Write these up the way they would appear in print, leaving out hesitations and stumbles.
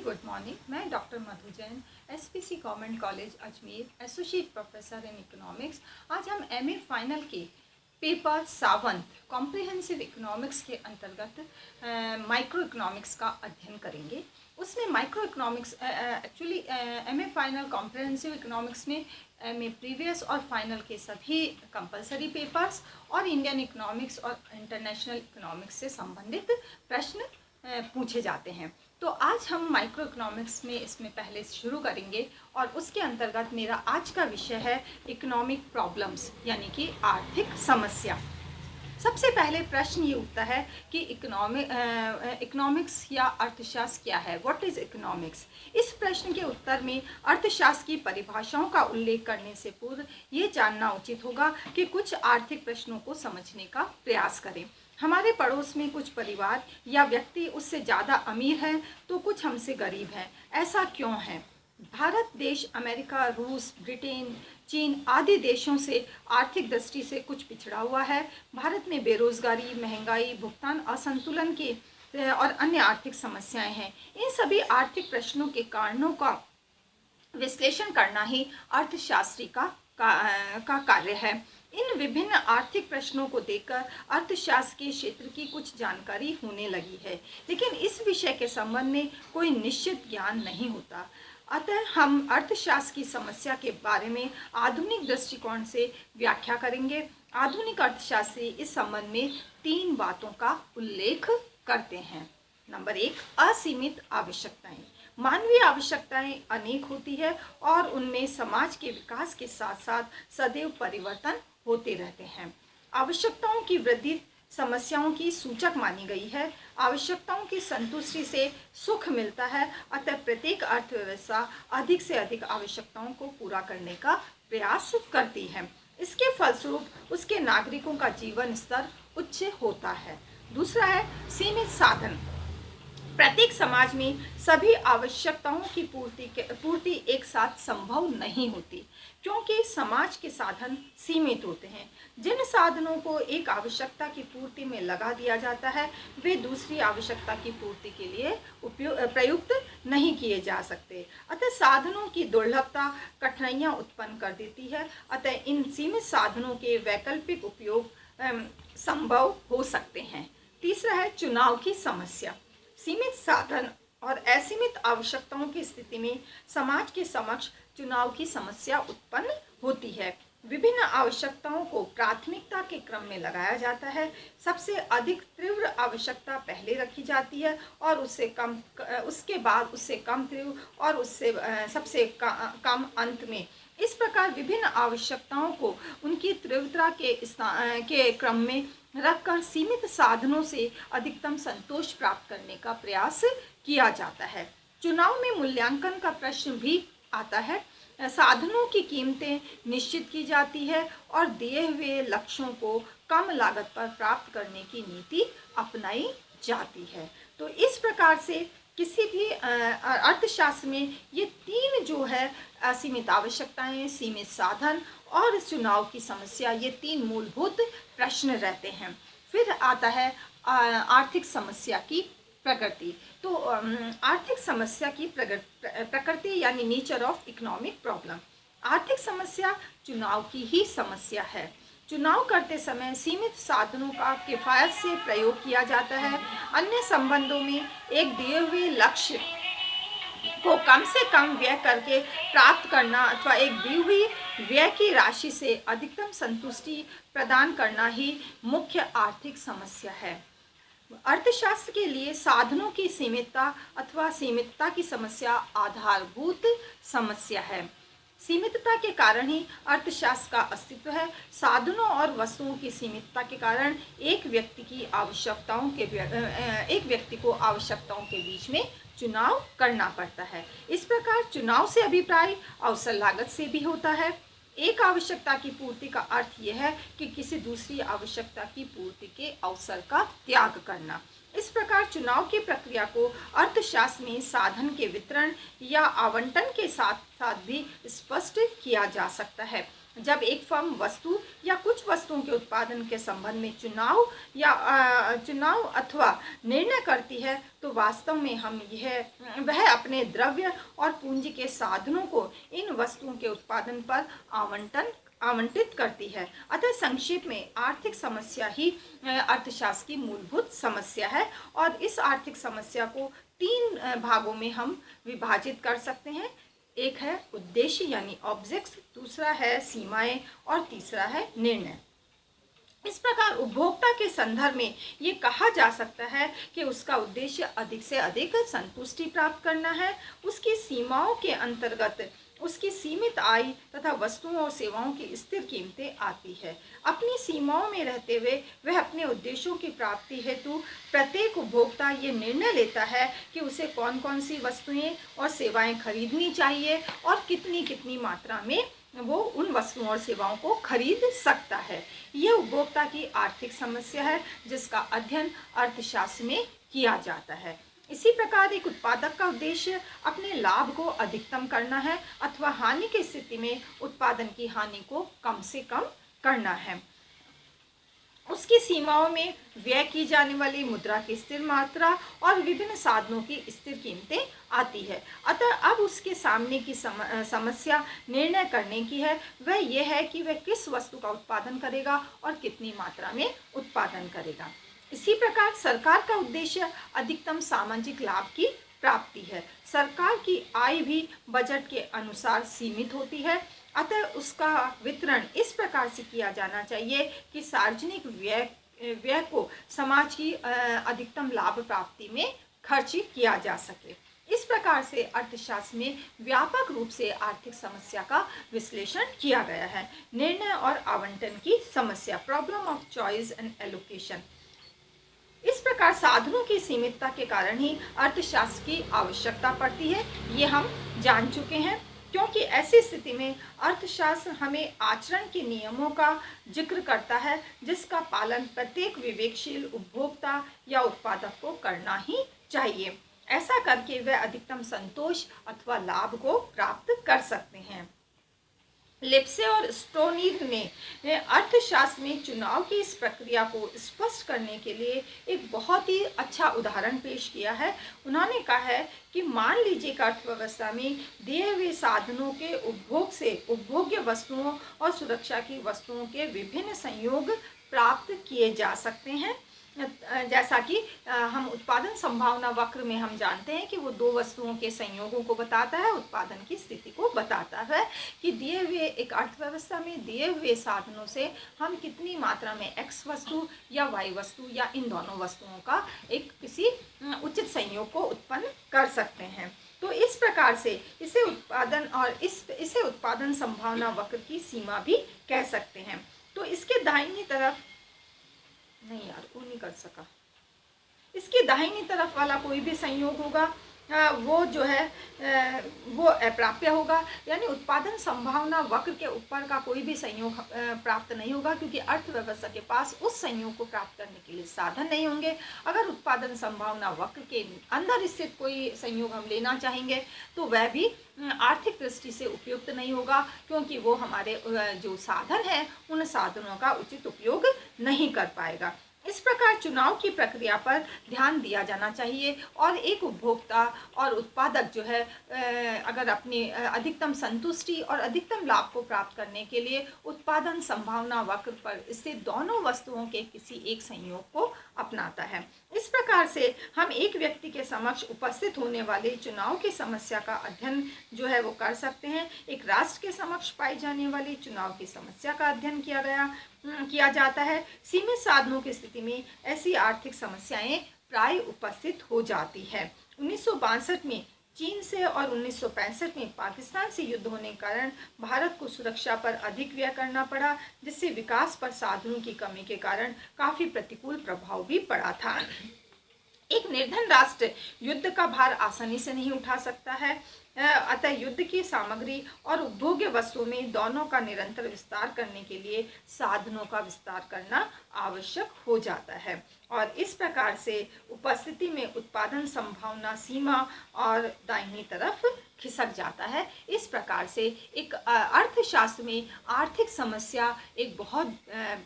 Good morning. मैं doctor Madhu Jain, SPC government college Ajmer, associate professor in economics. आज हम MA final के पेपर 7 कॉम्प्रिहेंसिव इकोनॉमिक्स के अंतर्गत माइक्रो इकोनॉमिक्स का अध्ययन करेंगे। उसमें micro economics actually MA final comprehensive economics में एमए प्रीवियस और फाइनल के सभी कंपलसरी पेपर्स और इंडियन इकोनॉमिक्स और इंटरनेशनल इकोनॉमिक्स से संबंधित प्रश्न पूछे जाते हैं। तो आज हम माइक्रो इकोनॉमिक्स में इसमें पहले शुरू करेंगे और उसके अंतर्गत मेरा आज का विषय है इकोनॉमिक प्रॉब्लम्स, यानी कि आर्थिक समस्या। सबसे पहले प्रश्न ये उठता है कि इकोनॉमिक्स या अर्थशास्त्र क्या है, व्हाट इज़ इकोनॉमिक्स। इस प्रश्न के उत्तर में अर्थशास्त्र की परिभाषाओं का उल्लेख करने से पूर्व ये जानना उचित होगा कि कुछ आर्थिक प्रश्नों को समझने का प्रयास करें। हमारे पड़ोस में कुछ परिवार या व्यक्ति उससे ज़्यादा अमीर हैं तो कुछ हमसे गरीब हैं। ऐसा क्यों है? भारत देश अमेरिका, रूस, ब्रिटेन, चीन आदि देशों से आर्थिक दृष्टि से कुछ पिछड़ा हुआ है। भारत में बेरोजगारी, महंगाई, भुगतान असंतुलन के और अन्य आर्थिक समस्याएं हैं। इन सभी आर्थिक प्रश्नों के कारणों का विश्लेषण करना ही अर्थशास्त्री का कार्य है। इन विभिन्न आर्थिक प्रश्नों को देखकर अर्थशास्त्र के क्षेत्र की कुछ जानकारी होने लगी है, लेकिन इस विषय के संबंध में कोई निश्चित ज्ञान नहीं होता। अतः हम अर्थशास्त्र की समस्या के बारे में आधुनिक दृष्टिकोण से व्याख्या करेंगे। आधुनिक अर्थशास्त्री इस संबंध में 3 बातों का उल्लेख करते हैं। नंबर 1, असीमित आवश्यकताएं। मानवीय आवश्यकताएं अनेक होती है और उनमें समाज के विकास के साथ साथ सदैव परिवर्तन होते रहते हैं। आवश्यकताओं की वृद्धि समस्याओं की सूचक मानी गई है। आवश्यकताओं की संतुष्टि से सुख मिलता है, अतः प्रत्येक अर्थव्यवस्था अधिक से अधिक आवश्यकताओं को पूरा करने का प्रयास करती है। इसके फलस्वरूप उसके नागरिकों का जीवन स्तर उच्च होता है। दूसरा है सीमित साधन। प्रत्येक समाज में सभी आवश्यकताओं की पूर्ति एक साथ संभव नहीं होती, क्योंकि समाज के साधन सीमित होते हैं। जिन साधनों को एक आवश्यकता की पूर्ति में लगा दिया जाता है वे दूसरी आवश्यकता की पूर्ति के लिए प्रयुक्त नहीं किए जा सकते। अतः साधनों की दुर्लभता कठिनाइयाँ उत्पन्न कर देती है। अतः इन सीमित साधनों के वैकल्पिक उपयोग संभव हो सकते हैं। तीसरा है चुनाव की समस्या। सीमित साधन और असीमित आवश्यकताओं की स्थिति में समाज के समक्ष चुनाव की समस्या उत्पन्न होती है। विभिन्न आवश्यकताओं को प्राथमिकता के क्रम में लगाया जाता है। सबसे अधिक तीव्र आवश्यकता पहले रखी जाती है और उसके बाद उससे कम तीव्र और उससे सबसे कम अंत में। इस प्रकार विभिन्न आवश्यकताओं को उनकी तीव्रता के क्रम में रखकर सीमित साधनों से अधिकतम संतोष प्राप्त करने का प्रयास किया जाता है। चुनाव में मूल्यांकन का प्रश्न भी आता है। साधनों की कीमतें निश्चित की जाती है और दिए हुए लक्ष्यों को कम लागत पर प्राप्त करने की नीति अपनाई जाती है। तो इस प्रकार से किसी भी अर्थशास्त्र में ये 3 जो है असीमित आवश्यकताएं, सीमित साधन और चुनाव की समस्या, ये 3 मूलभूत प्रश्न रहते हैं। फिर आता है आर्थिक समस्या की प्रकृति। तो आर्थिक समस्या की प्रकृति यानी नेचर ऑफ इकोनॉमिक प्रॉब्लम। आर्थिक समस्या चुनाव की ही समस्या है। चुनाव करते समय सीमित साधनों का किफायत से प्रयोग किया जाता है। अन्य संबंधों में एक दिए हुए लक्ष्य को कम से कम व्यय करके प्राप्त करना अथवा एक दी हुई व्यय की राशि से अधिकतम संतुष्टि प्रदान करना ही मुख्य आर्थिक समस्या है। अर्थशास्त्र के लिए साधनों की सीमितता अथवा सीमितता की समस्या आधारभूत समस्या है। सीमितता के कारण ही अर्थशास्त्र का अस्तित्व है। साधनों और वस्तुओं की सीमितता के कारण एक व्यक्ति को आवश्यकताओं के बीच में चुनाव करना पड़ता है। इस प्रकार चुनाव से अभिप्राय अवसर लागत से भी होता है। एक आवश्यकता की पूर्ति का अर्थ यह है कि किसी दूसरी आवश्यकता की पूर्ति के अवसर का त्याग करना। इस प्रकार चुनाव की प्रक्रिया को अर्थशास्त्र में साधन के वितरण या आवंटन के साथ साथ भी स्पष्ट किया जा सकता है। जब एक फर्म वस्तु या कुछ वस्तुओं के उत्पादन के संबंध में चुनाव अथवा निर्णय करती है तो वास्तव में वह अपने द्रव्य और पूंजी के साधनों को इन वस्तुओं के उत्पादन पर आवंटित करती है। अतः संक्षेप में आर्थिक समस्या ही अर्थशास्त्र की मूलभूत समस्या है और इस आर्थिक समस्या को तीन भागों में हम विभाजित कर सकते हैं। एक है उद्देश्य यानी ऑब्जेक्ट्स, दूसरा है सीमाएं और तीसरा है निर्णय। इस प्रकार उपभोक्ता के संदर्भ में ये कहा जा सकता है कि उसका उद्देश्य अधिक से अधिक संतुष्टि प्राप्त करना है। उसकी सीमाओं के अंतर्गत उसकी सीमित आय तथा वस्तुओं और सेवाओं की स्थिर कीमतें आती है। अपनी सीमाओं में रहते हुए वह अपने उद्देश्यों की प्राप्ति हेतु प्रत्येक उपभोक्ता ये निर्णय लेता है कि उसे कौन कौन सी वस्तुएं और सेवाएं खरीदनी चाहिए और कितनी कितनी मात्रा में वो उन वस्तुओं और सेवाओं को खरीद सकता है। यह उपभोक्ता की आर्थिक समस्या है जिसका अध्ययन अर्थशास्त्र में किया जाता है। इसी प्रकार एक उत्पादक का उद्देश्य अपने लाभ को अधिकतम करना है अथवा हानि की स्थिति में उत्पादन की हानि को कम से कम करना है। उसकी सीमाओं में व्यय की जाने वाली मुद्रा की स्थिर मात्रा और विभिन्न साधनों की स्थिर कीमतें आती है। अतः अब उसके सामने की समस्या निर्णय करने की है। वह यह है कि वह किस वस्तु का उत्पादन करेगा और कितनी मात्रा में उत्पादन करेगा। इसी प्रकार सरकार का उद्देश्य अधिकतम सामाजिक लाभ की प्राप्ति है। सरकार की आय भी बजट के अनुसार सीमित होती है, अतः उसका वितरण इस प्रकार से किया जाना चाहिए कि सार्वजनिक व्यय को समाज की अधिकतम लाभ प्राप्ति में खर्च किया जा सके। इस प्रकार से अर्थशास्त्र में व्यापक रूप से आर्थिक समस्या का विश्लेषण किया गया है। निर्णय और आवंटन की समस्या, problem of choice and allocation. इस प्रकार साधनों की सीमितता के कारण ही अर्थशास्त्र की आवश्यकता पड़ती है, ये हम जान चुके हैं। क्योंकि ऐसी स्थिति में अर्थशास्त्र हमें आचरण के नियमों का जिक्र करता है जिसका पालन प्रत्येक विवेकशील उपभोक्ता या उत्पादक को करना ही चाहिए। ऐसा करके वे अधिकतम संतोष अथवा लाभ को प्राप्त कर सकते हैं। लिप्से और स्टोनिर ने अर्थशास्त्र में चुनाव की इस प्रक्रिया को स्पष्ट करने के लिए एक बहुत ही अच्छा उदाहरण पेश किया है। उन्होंने कहा है कि मान लीजिए कि अर्थव्यवस्था में दिए हुए साधनों के उपभोग से उपभोग्य वस्तुओं और सुरक्षा की वस्तुओं के विभिन्न संयोग प्राप्त किए जा सकते हैं। जैसा कि हम उत्पादन संभावना वक्र में हम जानते हैं कि वो दो वस्तुओं के संयोगों को बताता है, उत्पादन की स्थिति को बताता है कि दिए हुए एक अर्थव्यवस्था में दिए हुए साधनों से हम कितनी मात्रा में एक्स वस्तु या वाई वस्तु या इन दोनों वस्तुओं का एक किसी उचित संयोग को उत्पन्न कर सकते हैं। तो इस प्रकार से इसे उत्पादन संभावना वक्र की सीमा भी कह सकते हैं। तो इसके दाहिनी तरफ नहीं यार वो नहीं कर सका, इसके दाहिनी तरफ वाला कोई भी संयोग होगा वो जो है वो अप्राप्य होगा, यानी उत्पादन संभावना वक्र के ऊपर का कोई भी संयोग प्राप्त नहीं होगा क्योंकि अर्थव्यवस्था के पास उस संयोग को प्राप्त करने के लिए साधन नहीं होंगे। अगर उत्पादन संभावना वक्र के अंदर स्थित कोई संयोग हम लेना चाहेंगे तो वह भी आर्थिक दृष्टि से उपयुक्त नहीं होगा क्योंकि वो हमारे जो साधन है उन साधनों का उचित उपयोग नहीं कर पाएगा। इस प्रकार चुनाव की प्रक्रिया पर ध्यान दिया जाना चाहिए और एक उपभोक्ता और उत्पादक जो है अगर अपनी अधिकतम संतुष्टि और अधिकतम लाभ को प्राप्त करने के लिए उत्पादन संभावना वक्र पर स्थित दोनों वस्तुओं के किसी एक संयोग को अपनाता है। इस प्रकार से हम एक व्यक्ति के समक्ष उपस्थित होने वाले चुनाव की समस्या का अध्ययन जो है वो कर सकते हैं। एक राष्ट्र के समक्ष पाई जाने वाली चुनाव की समस्या का अध्ययन किया जाता है। सीमित साधनों की स्थिति में ऐसी आर्थिक समस्याएं प्राय उपस्थित हो जाती है। 1962 में चीन से और 1965 में पाकिस्तान से युद्ध होने के कारण भारत को सुरक्षा पर अधिक व्यय करना पड़ा, जिससे विकास पर साधनों की कमी के कारण काफ़ी प्रतिकूल प्रभाव भी पड़ा था। एक निर्धन राष्ट्र युद्ध का भार आसानी से नहीं उठा सकता है, अतः युद्ध की सामग्री और उपभोग्य वस्तुओं में दोनों का निरंतर विस्तार करने के लिए साधनों का विस्तार करना आवश्यक हो जाता है। और इस प्रकार से उपस्थिति में उत्पादन संभावना सीमा और दाहिनी तरफ खिसक जाता है। इस प्रकार से एक अर्थशास्त्र में आर्थिक समस्या एक बहुत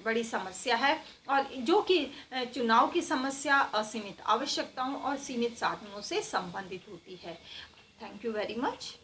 बड़ी समस्या है, और जो कि चुनाव की समस्या असीमित आवश्यकताओं और सीमित साधनों से संबंधित होती है। Thank you very much.